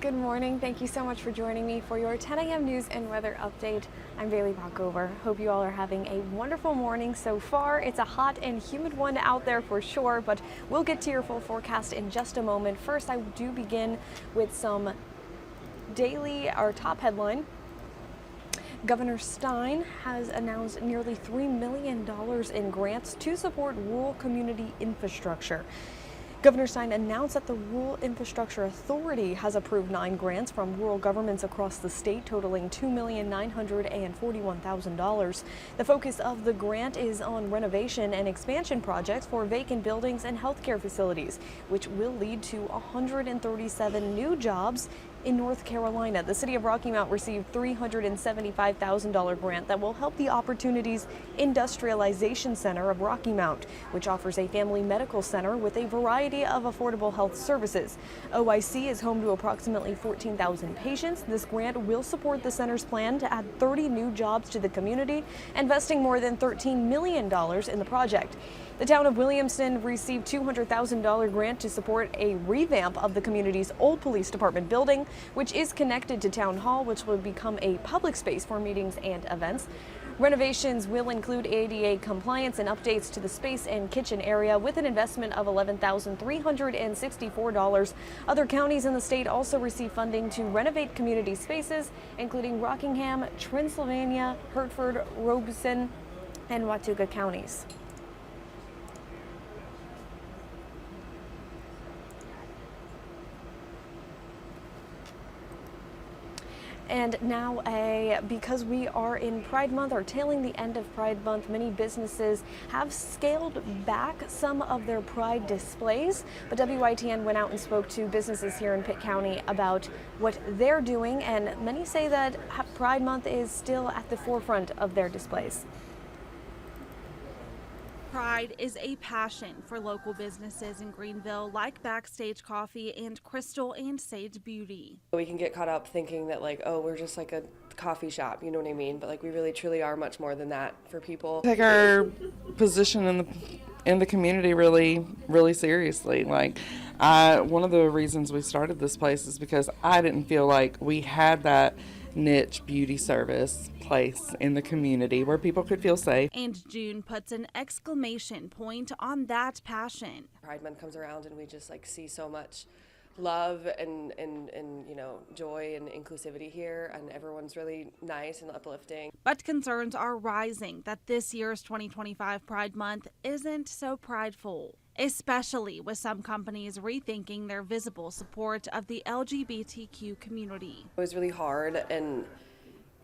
Good morning. Thank you so much for joining me for your 10 a.m. news and weather update. I'm Bailey Bockover. Hope you all are having a wonderful morning so far. It's a hot and humid one out there for sure, but we'll get to your full forecast in just a moment. First, I do begin with some our top headline. Governor Stein has announced nearly $3 million in grants to support rural community infrastructure. Governor Stein announced that the Rural Infrastructure Authority has approved 9 grants from rural governments across the state, totaling $2,941,000. The focus of the grant is on renovation and expansion projects for vacant buildings and healthcare facilities, which will lead to 137 new jobs in North Carolina. The city of Rocky Mount received $375,000 grant that will help the Opportunities Industrialization Center of Rocky Mount, which offers a family medical center with a variety of affordable health services. OIC is home to approximately 14,000 patients. This grant will support the center's plan to add 30 new jobs to the community, investing more than $13 million in the project. The town of Williamston received $200,000 grant to support a revamp of the community's old police department building, which is connected to Town Hall, which will become a public space for meetings and events. Renovations will include ADA compliance and updates to the space and kitchen area with an investment of $11,364. Other counties in the state also receive funding to renovate community spaces, including Rockingham, Transylvania, Hertford, Robeson, and Watauga counties. And now, because we are in Pride Month or tailing the end of Pride Month, many businesses have scaled back some of their Pride displays. But WITN went out and spoke to businesses here in Pitt County about what they're doing, and many say that Pride Month is still at the forefront of their displays. Pride is a passion for local businesses in Greenville like Backstage Coffee and Crystal and Sage Beauty. We can get caught up thinking that oh, we're just like a coffee shop, you know what I mean? But we really truly are much more than that for people. Take our position in the community really seriously. One of the reasons we started this place is because I didn't feel like we had that niche beauty service place in the community where people could feel safe. And June puts an exclamation point on that passion. Pride Month comes around and we just see so much love and joy and inclusivity here, and everyone's really nice and uplifting. But concerns are rising that this year's 2025 Pride Month isn't so prideful, especially with some companies rethinking their visible support of the LGBTQ community. It was really hard, and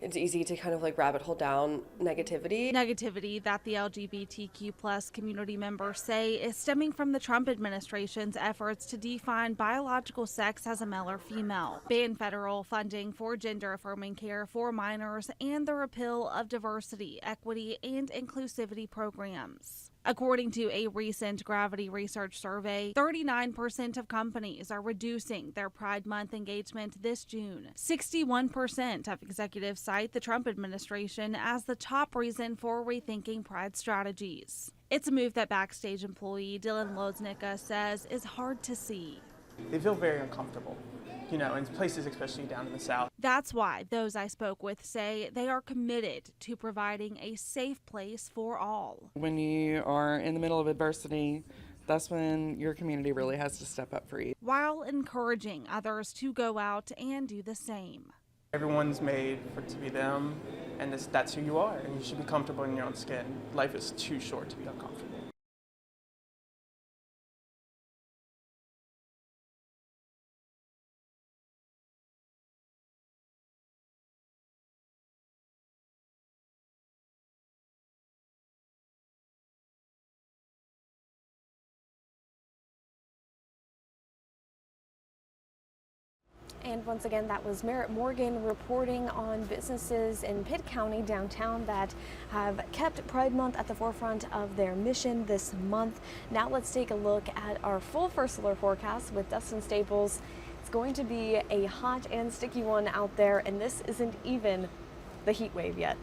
it's easy to kind of rabbit hole down negativity. Negativity that the LGBTQ plus community members say is stemming from the Trump administration's efforts to define biological sex as a male or female, ban federal funding for gender-affirming care for minors, and the repeal of diversity, equity, and inclusivity programs. According to a recent Gravity research survey, 39% of companies are reducing their Pride Month engagement this June. 61% of executives cite the Trump administration as the top reason for rethinking Pride strategies. It's a move that Backstage employee Dylan Loznicka says is hard to see. They feel very uncomfortable, in places especially down in the South. That's why those I spoke with say they are committed to providing a safe place for all. When you are in the middle of adversity, that's when your community really has to step up for you, while encouraging others to go out and do the same. Everyone's made to be them, and that's who you are, and you should be comfortable in your own skin. Life is too short to be uncomfortable. And once again, that was Merritt Morgan reporting on businesses in Pitt County downtown that have kept Pride Month at the forefront of their mission this month. Now let's take a look at our full first solar forecast with Dustin Staples. It's going to be a hot and sticky one out there, and this isn't even the heat wave yet.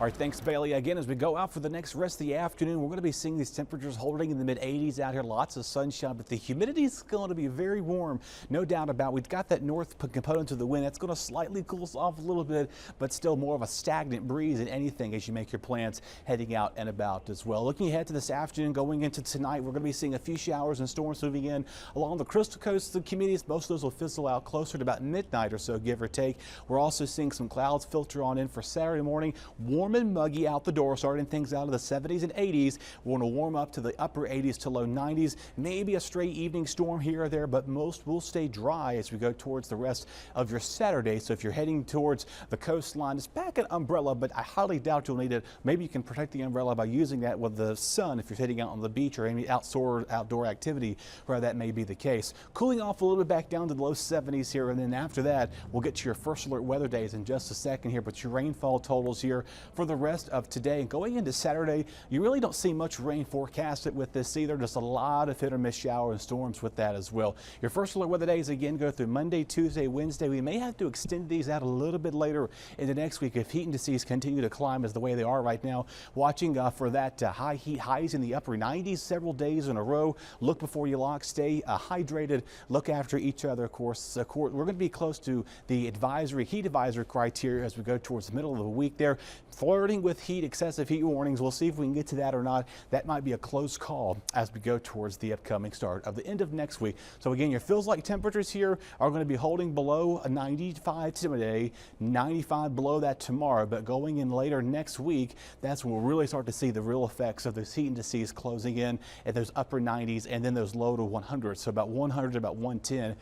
All right, thanks, Bailey. Again, as we go out for the next rest of the afternoon, we're going to be seeing these temperatures holding in the mid-80s out here. Lots of sunshine, but the humidity is going to be very warm. No doubt about it. We've got that north component to the wind. That's going to slightly cool us off a little bit, but still more of a stagnant breeze than anything as you make your plans heading out and about as well. Looking ahead to this afternoon, going into tonight, we're going to be seeing a few showers and storms moving in along the Crystal Coast of the communities. Most of those will fizzle out closer to about midnight or so, give or take. We're also seeing some clouds filter on in for Saturday morning. Warm and muggy out the door, starting things out of the 70s and 80s. We're going to warm up to the upper 80s to low 90s. Maybe a stray evening storm here or there, but most will stay dry as we go towards the rest of your Saturday. So if you're heading towards the coastline, just pack an umbrella, but I highly doubt you'll need it. Maybe you can protect the umbrella by using that with the sun if you're heading out on the beach or any outdoor activity where that may be the case. Cooling off a little bit back down to the low 70s here, and then after that, we'll get to your first alert weather days in just a second here, but your rainfall totals here for the rest of today. And going into Saturday, you really don't see much rain forecasted with this either. Just a lot of hit or miss showers and storms with that as well. Your first alert weather days again go through Monday, Tuesday, Wednesday. We may have to extend these out a little bit later in the next week if heat indices continue to climb as the way they are right now. Watching for that high heat highs in the upper 90s several days in a row. Look before you lock. Stay hydrated. Look after each other, of course. We're going to be close to the heat advisory criteria as we go towards the middle of the week there. Flirting with heat, excessive heat warnings. We'll see if we can get to that or not. That might be a close call as we go towards the upcoming start of the end of next week. So again, your feels like temperatures here are going to be holding below a 95 today, 95 below that tomorrow, but going in later next week, that's when we'll really start to see the real effects of those heat indices closing in at those upper 90s and then those low to 100s. So about 100 to about 110,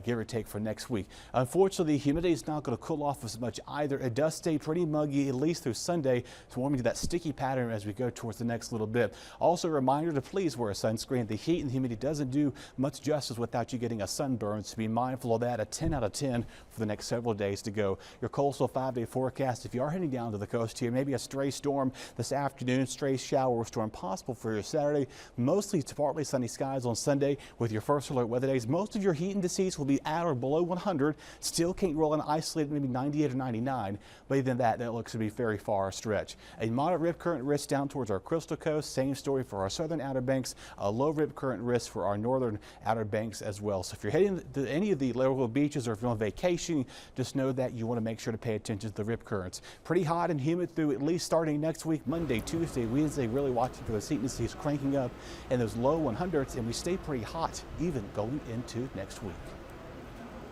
give or take, for next week. Unfortunately, humidity is not going to cool off as much either. It does stay pretty muggy at least through Sunday, so warming to that sticky pattern as we go towards the next little bit. Also a reminder to please wear a sunscreen. The heat and humidity doesn't do much justice without you getting a sunburn, so be mindful of that. A 10 out of 10 for the next several days to go. Your coastal 5-day forecast, if you are heading down to the coast here, maybe a stray storm this afternoon, stray shower or storm possible for your Saturday. Mostly to partly sunny skies on Sunday with your first alert weather days. Most of your heat indices will be at or below 100. Still can't roll an isolated maybe 98 or 99, but even that looks to be very far a stretch. A moderate rip current risk down towards our Crystal Coast. Same story for our southern Outer Banks. A low rip current risk for our northern Outer Banks as well. So if you're heading to any of the local beaches or if you're on vacation, just know that you want to make sure to pay attention to the rip currents. Pretty hot and humid through at least starting next week, Monday, Tuesday, Wednesday, really watching for those heat indices cranking up and those low 100s, and we stay pretty hot even going into next week.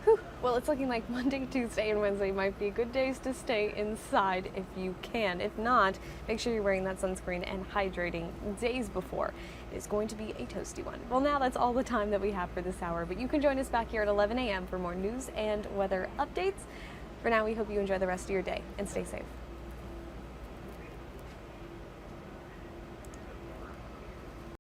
Whew. Well, it's looking like Monday, Tuesday, and Wednesday might be good days to stay inside if you can. If not, make sure you're wearing that sunscreen and hydrating days before. It is going to be a toasty one. Well, now that's all the time that we have for this hour, but you can join us back here at 11 a.m. for more news and weather updates. For now, we hope you enjoy the rest of your day and stay safe.